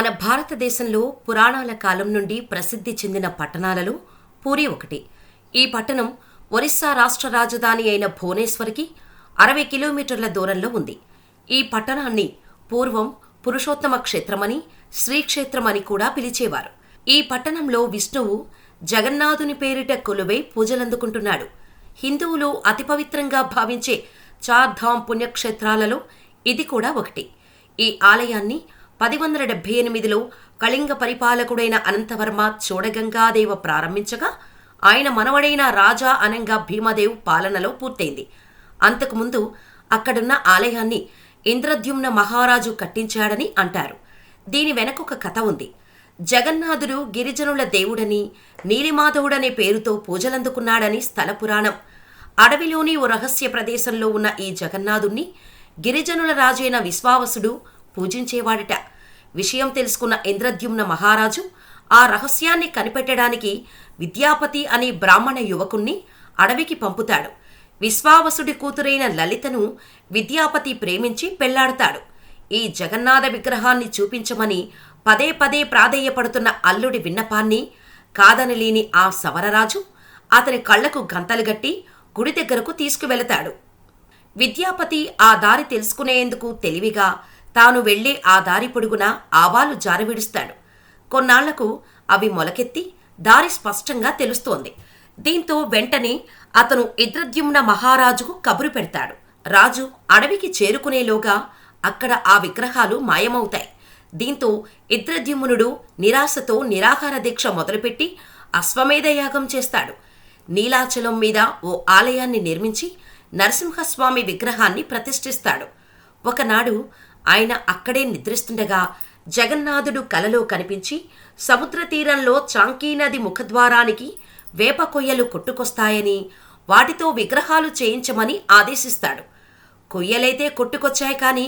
మన భారతదేశంలో పురాణాల కాలం నుండి ప్రసిద్ధి చెందిన పట్టణాలలో పూరీ ఒకటి. ఈ పట్టణం ఒరిస్సా రాష్ట్ర రాజధాని అయిన భువనేశ్వర్కి 60 కిలోమీటర్ల దూరంలో ఉంది. ఈ పట్టణాన్ని పూర్వం పురుషోత్తమ క్షేత్రమని, శ్రీక్షేత్రమని కూడా పిలిచేవారు. ఈ పట్టణంలో విష్ణువు జగన్నాథుని పేరిట కొలువై పూజలందుకుంటున్నాడు. హిందువులు అతి పవిత్రంగా భావించే చార్ధామ్ పుణ్యక్షేత్రాలలో ఇది కూడా ఒకటి. ఈ ఆలయాన్ని 1078లో కళింగ పరిపాలకుడైన అనంతవర్మ చోడగంగాదేవ ప్రారంభించగా ఆయన మనవడైన రాజా అనంగ భీమదేవ్ పాలనలో పూర్తయింది. అంతకుముందు అక్కడున్న ఆలయాన్ని ఇంద్రద్యుమ్న మహారాజు కట్టించాడని అంటారు. దీని వెనకొక కథ ఉంది. జగన్నాథుడు గిరిజనుల దేవుడని, నీలిమాధవుడనే పేరుతో పూజలందుకున్నాడని స్థల పురాణం. అడవిలోని ఓ రహస్య ప్రదేశంలో ఉన్న ఈ జగన్నాథుణ్ణి గిరిజనుల రాజైన విశ్వావసుడు పూజించేవాడట. విషయం తెలుసుకున్న ఇంద్రద్యుమ్న మహారాజు ఆ రహస్యాన్ని కనిపెట్టడానికి విద్యాపతి అనే బ్రాహ్మణ యువకుణ్ణి అడవికి పంపుతాడు. విశ్వావసుడి కూతురైన లలితను విద్యాపతి ప్రేమించి పెళ్లాడతాడు. ఈ జగన్నాథ విగ్రహాన్ని చూపించమని పదే పదే ప్రాధేయపడుతున్న అల్లుడి విన్నపాన్ని కాదనలేని ఆ సవరరాజు అతని కళ్లకు గంతలు గట్టి గుడి దగ్గరకు తీసుకువెళతాడు. విద్యాపతి ఆ దారి తెలుసుకునేందుకు తెలివిగా తాను వెళ్లే ఆ దారి పొడుగున ఆవాలు జారవిడుస్తాడు. కొన్నాళ్లకు అవి మొలకెత్తి దారి స్పష్టంగా తెలుస్తోంది. దీంతో వెంటనే అతను ఇంద్రద్యుమ్న మహారాజుకు కబురు పెడతాడు. రాజు అడవికి చేరుకునేలోగా అక్కడ ఆ విగ్రహాలు మాయమవుతాయి. దీంతో ఇంద్రద్యుమ్నుడు నిరాశతో నిరాహార దీక్ష మొదలుపెట్టి అశ్వమేధయాగం చేస్తాడు. నీలాచలం మీద ఓ ఆలయాన్ని నిర్మించి నరసింహస్వామి విగ్రహాన్ని ప్రతిష్ఠిస్తాడు. ఒకనాడు ఆయన అక్కడే నిద్రిస్తుండగా జగన్నాథుడు కలలో కనిపించి సముద్ర తీరంలో చాంకీ నది ముఖద్వారానికి వేప కొయ్యలు కొట్టుకొస్తాయని, వాటితో విగ్రహాలు చేయించమని ఆదేశిస్తాడు. కొయ్యలైతే కొట్టుకొచ్చాయి కానీ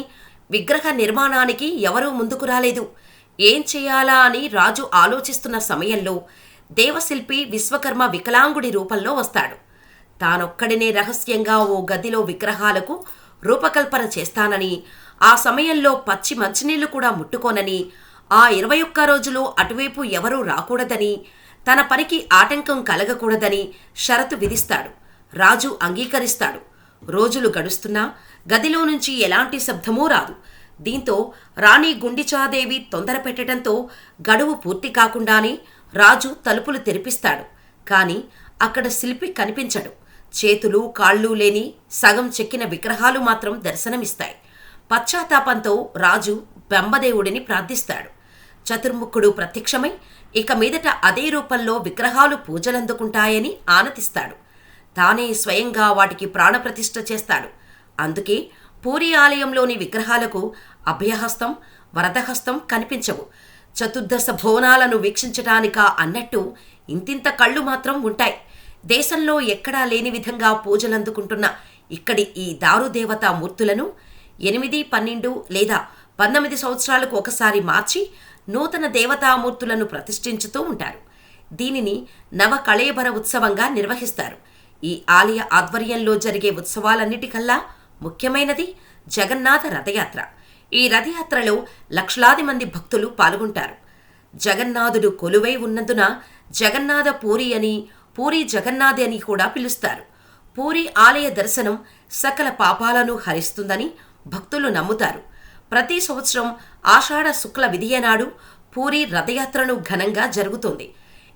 విగ్రహ నిర్మాణానికి ఎవరూ ముందుకు రాలేదు. ఏం చేయాలా అని రాజు ఆలోచిస్తున్న సమయంలో దేవశిల్పి విశ్వకర్మ వికలాంగుడి రూపంలో వస్తాడు. తానొక్కడినే రహస్యంగా ఓ గదిలో విగ్రహాలకు రూపకల్పన చేస్తానని, ఆ సమయంలో పచ్చి మంచినీళ్లు కూడా ముట్టుకోనని, ఆ 21 రోజులు అటువైపు ఎవరూ రాకూడదని, తన పనికి ఆటంకం కలగకూడదని షరతు విధిస్తాడు. రాజు అంగీకరిస్తాడు. రోజులు గడుస్తున్నా గదిలో నుంచి ఎలాంటి శబ్దమూ రాదు. దీంతో రాణి గుండిచాదేవి తొందర పెట్టడంతో గడువు పూర్తి కాకుండానే రాజు తలుపులు తెరిపిస్తాడు. కాని అక్కడ శిల్పి కనిపించడు. చేతులు కాళ్ళు లేని సగం చెక్కిన విగ్రహాలు మాత్రం దర్శనమిస్తాయి. పశ్చాత్తాపంతో రాజు బ్రహ్మదేవుడిని ప్రార్థిస్తాడు. చతుర్ముఖుడు ప్రత్యక్షమై ఇక మీదట అదే రూపంలో విగ్రహాలు పూజలందుకుంటాయని ఆనతిస్తాడు. తానే స్వయంగా వాటికి ప్రాణప్రతిష్ఠ చేస్తాడు. అందుకే పూరీ ఆలయంలోని విగ్రహాలకు అభయహస్తం, వరదహస్తం కనిపించవు. చతుర్దశ భువనాలను వీక్షించటానికా అన్నట్టు ఇంతింత కళ్ళు మాత్రం ఉంటాయి. దేశంలో ఎక్కడా లేని విధంగా పూజలందుకుంటున్న ఇక్కడి ఈ దారుదేవతా మూర్తులను 8, 12 లేదా 19 సంవత్సరాలకు ఒకసారి మార్చి నూతన దేవతామూర్తులను ప్రతిష్ఠించుతూ ఉంటారు. దీనిని నవకళేబర ఉత్సవంగా నిర్వహిస్తారు. ఈ ఆలయ ఆధ్వర్యంలో జరిగే ఉత్సవాలన్నిటికల్లా ముఖ్యమైనది జగన్నాథ రథయాత్ర. ఈ రథయాత్రలో లక్షలాది మంది భక్తులు పాల్గొంటారు. జగన్నాథుడు కొలువై ఉన్నందున జగన్నాథ పూరి అని, పూరీ జగన్నాథి అని కూడా పిలుస్తారు. పూరీ ఆలయ దర్శనం సకల పాపాలను హరిస్తుందని భక్తులు నమ్ముతారు. ప్రతి సంవత్సరం ఆషాఢ శుక్ల విదియనాడు పూరీ రథయాత్రను ఘనంగా జరుగుతుంది.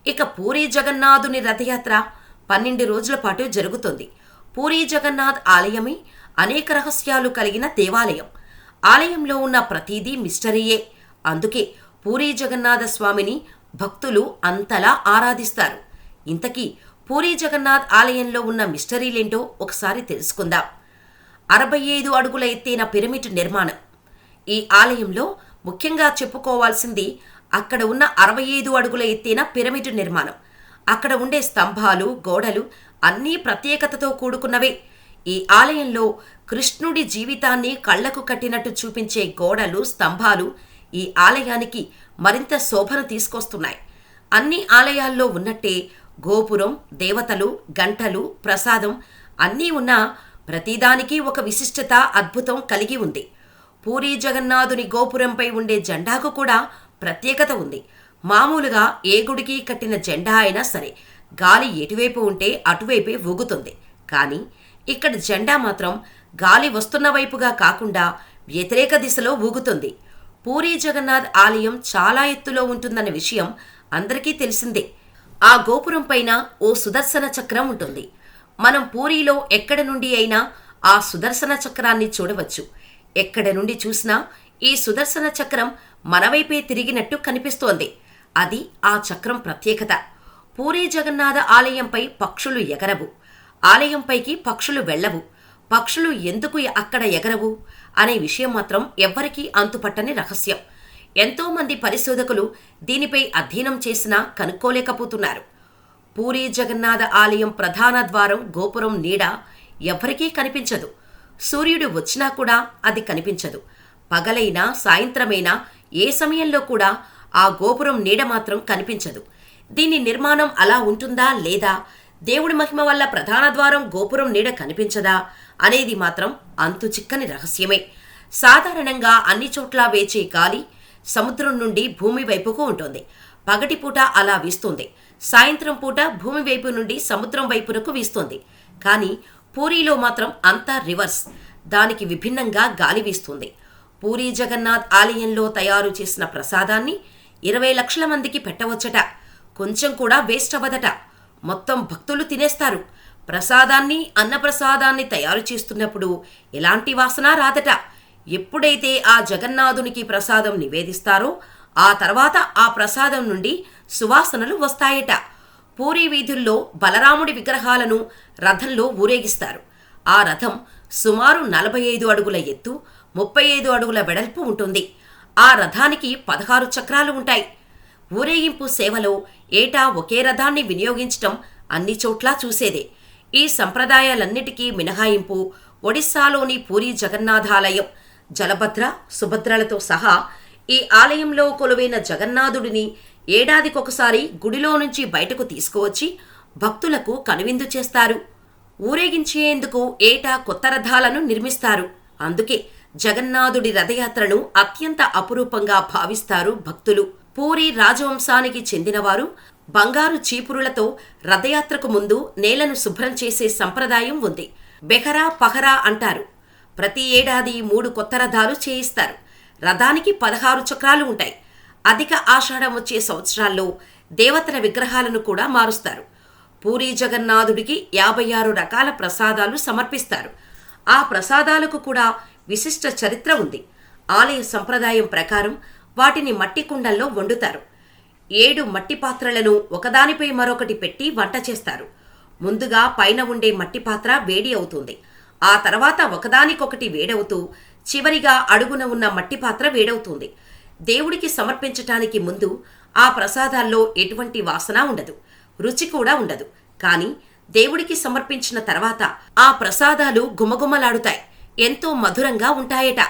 ఇక పూరీ జగన్నాథుని రథయాత్ర 12 రోజుల పాటు జరుగుతుంది. పూరీ జగన్నాథ్ ఆలయమే అనేక రహస్యాలు కలిగిన దేవాలయం. ఆలయంలో ఉన్న ప్రతిదీ మిస్టరీయే. అందుకే పూరీ జగన్నాథ స్వామిని భక్తులు అంతలా ఆరాధిస్తారు. ఇంతకీ పూరీ జగన్నాథ్ ఆలయంలో ఉన్న మిస్టరీలేంటో ఒకసారి తెలుసుకుందాం. 65 అడుగుల ఎత్తైన పిరమిడ్ నిర్మాణం. ఈ ఆలయంలో ముఖ్యంగా చెప్పుకోవాల్సింది అక్కడ ఉన్న 65 అడుగుల ఎత్తైన పిరమిడ్ నిర్మాణం. అక్కడ ఉండే స్తంభాలు, గోడలు అన్నీ ప్రత్యేకతతో కూడుకున్నవే. ఈ ఆలయంలో కృష్ణుడి జీవితాన్ని కళ్లకు కట్టినట్టు చూపించే గోడలు, స్తంభాలు ఈ ఆలయానికి మరింత శోభను తీసుకొస్తున్నాయి. అన్ని ఆలయాల్లో ఉన్నట్టే గోపురం, దేవతలు, గంటలు, ప్రసాదం అన్నీ ఉన్నా ప్రతిదానికి ఒక విశిష్టత, అద్భుతం కలిగి ఉంది. పూరీ జగన్నాథుని గోపురంపై ఉండే జెండాకు కూడా ప్రత్యేకత ఉంది. మామూలుగా ఏ గుడికి కట్టిన జెండా అయినా సరే గాలి ఎటువైపు ఉంటే అటువైపే ఊగుతుంది. కానీ ఇక్కడ జెండా మాత్రం గాలి వస్తున్న వైపుగా కాకుండా వ్యతిరేక దిశలో ఊగుతుంది. పూరీ జగన్నాథ్ ఆలయం చాలా ఎత్తులో ఉంటుందన్న విషయం అందరికీ తెలిసిందే. ఆ గోపురం పైన ఓ సుదర్శన చక్రం ఉంటుంది. మనం పూరీలో ఎక్కడి నుండి అయినా ఆ సుదర్శన చక్రాన్ని చూడవచ్చు. ఎక్కడ నుండి చూసినా ఈ సుదర్శన చక్రం మనవైపే తిరిగినట్టు కనిపిస్తోంది. అది ఆ చక్రం ప్రత్యేకత. పూరీ జగన్నాథ ఆలయంపై పక్షులు ఎగరవు. ఆలయంపైకి పక్షులు వెళ్ళవు. పక్షులు ఎందుకు అక్కడ ఎగరవు అనే విషయం మాత్రం ఎవ్వరికీ అంతుపట్టని రహస్యం. ఎంతోమంది పరిశోధకులు దీనిపై అధ్యయనం చేసినా కనుక్కోలేకపోతున్నారు. పూరీ జగన్నాథ ఆలయం ప్రధాన ద్వారం గోపురం నీడ ఎవ్వరికీ కనిపించదు. సూర్యుడు వచ్చినా కూడా అది కనిపించదు. పగలైనా సాయంత్రమైనా ఏ సమయంలో కూడా ఆ గోపురం నీడ మాత్రం కనిపించదు. దీని నిర్మాణం అలా ఉంటుందా లేదా, దేవుడి మహిమ వల్ల ప్రధాన ద్వారం గోపురం నీడ కనిపించదా అనేది మాత్రం అంతు చిక్కని రహస్యమే. సాధారణంగా అన్ని చోట్ల వేచే గాలి సముద్రం నుండి భూమి వైపుకు ఉంటుంది. పగటిపూట అలా వీస్తుంది. సాయంత్రం పూట భూమి వైపు నుండి సముద్రం వైపునకు వీస్తుంది. కానీ పూరీలో మాత్రం అంతా రివర్స్. దానికి విభిన్నంగా గాలి వీస్తుంది. పూరీ జగన్నాథ్ ఆలయంలో తయారు చేసిన ప్రసాదాన్ని 20 లక్షల మందికి పెట్టవచ్చట. కొంచెం కూడా వేస్ట్ అవ్వదట. మొత్తం భక్తులు తినేస్తారు. ప్రసాదాన్ని అన్నప్రసాదాన్ని తయారు చేస్తున్నప్పుడు ఎలాంటి వాసన రాదట. ఎప్పుడైతే ఆ జగన్నాథునికి ప్రసాదం నివేదిస్తారో ఆ తర్వాత ఆ ప్రసాదం నుండి సువాసనలు వస్తాయట. పూరీ వీధుల్లో బలరాముడి విగ్రహాలను రథంలో ఊరేగిస్తారు. ఆ రథం సుమారు 45 అడుగుల ఎత్తు, 35 అడుగుల వెడల్పు ఉంటుంది. ఆ రథానికి 16 చక్రాలు ఉంటాయి. ఊరేగింపు సేవలో ఏటా ఒకే రథాన్ని వినియోగించటం అన్ని చోట్లా చూసేదే. ఈ సంప్రదాయాలన్నిటికీ మినహాయింపు ఒడిస్సాలోని పూరీ జగన్నాథాలయం. జలభద్ర, సుభద్రలతో సహా ఈ ఆలయంలో కొలువైన జగన్నాథుడిని ఏడాదికొకసారి గుడిలో నుంచి బయటకు తీసుకువచ్చి భక్తులకు కనువిందు చేస్తారు. ఊరేగించేందుకు ఏటా కొత్త రథాలను నిర్మిస్తారు. అందుకే జగన్నాథుడి రథయాత్రను అత్యంత అపురూపంగా భావిస్తారు భక్తులు. పూరీ రాజవంశానికి చెందినవారు బంగారు చీపురులతో రథయాత్రకు ముందు నేలను శుభ్రం చేసే సంప్రదాయం ఉంది. బెహరా పహరా అంటారు. ప్రతి ఏడాది 3 కొత్త రథాలు చేయిస్తారు. రథానికి 16 చక్రాలు ఉంటాయి. అధిక ఆషాఢం వచ్చే సంవత్సరాల్లో దేవతల విగ్రహాలను కూడా మారుస్తారు. పూరీ జగన్నాథుడికి 56 రకాల ప్రసాదాలు సమర్పిస్తారు. ఆ ప్రసాదాలకు కూడా విశిష్ట చరిత్ర ఉంది. ఆలయ సంప్రదాయం ప్రకారం వాటిని మట్టి కుండల్లో వండుతారు. 7 మట్టి పాత్రలను ఒకదానిపై మరొకటి పెట్టి వంట చేస్తారు. ముందుగా పైన ఉండే మట్టి పాత్ర వేడి అవుతుంది. ఆ తర్వాత ఒకదానికొకటి వేడవుతూ చివరిగా అడుగున ఉన్న మట్టి పాత్ర వేడవుతుంది. దేవుడికి సమర్పించటానికి ముందు ఆ ప్రసాదాల్లో ఎటువంటి వాసన ఉండదు, రుచి కూడా ఉండదు. కానీ దేవుడికి సమర్పించిన తర్వాత ఆ ప్రసాదాలు గుమగుమలాడుతాయి. ఎంతో మధురంగా ఉంటాయట.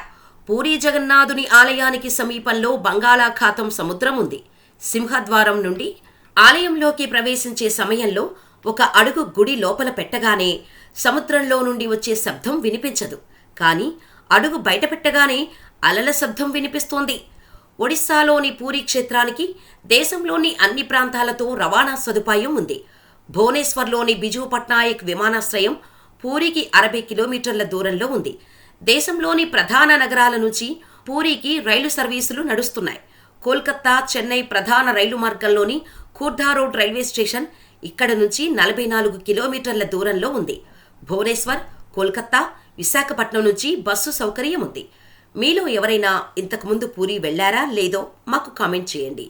పూరీ జగన్నాథుని ఆలయానికి సమీపంలో బంగాళాఖాతం సముద్రం ఉంది. సింహద్వారం నుండి ఆలయంలోకి ప్రవేశించే సమయంలో 1 అడుగు గుడి లోపల పెట్టగానే సముద్రంలో నుండి వచ్చే శబ్దం వినిపించదు. కానీ అడుగు బయట పెట్టగానే అలల శబ్దం వినిపిస్తోంది. ఒడిస్సాలోని పూరీ క్షేత్రానికి దేశంలోని అన్ని ప్రాంతాలతో రవాణా సదుపాయం ఉంది. భువనేశ్వర్లోని బిజూ పట్నాయక్ విమానాశ్రయం పూరీకి 60 కిలోమీటర్ల దూరంలో ఉంది. దేశంలోని ప్రధాన నగరాల నుంచి పూరీకి రైలు సర్వీసులు నడుస్తున్నాయి. కోల్కతా, చెన్నై ప్రధాన రైలు మార్గంలోని ఖూర్దా రోడ్ రైల్వే స్టేషన్ ఇక్కడ నుంచి 44 కిలోమీటర్ల దూరంలో ఉంది. భువనేశ్వర్, కోల్కతా, విశాఖపట్నం నుంచి బస్సు సౌకర్యం ఉంది. మీలో ఎవరైనా ఇంతకుముందు పూరీ వెళ్లారా లేదో మాకు కామెంట్ చేయండి.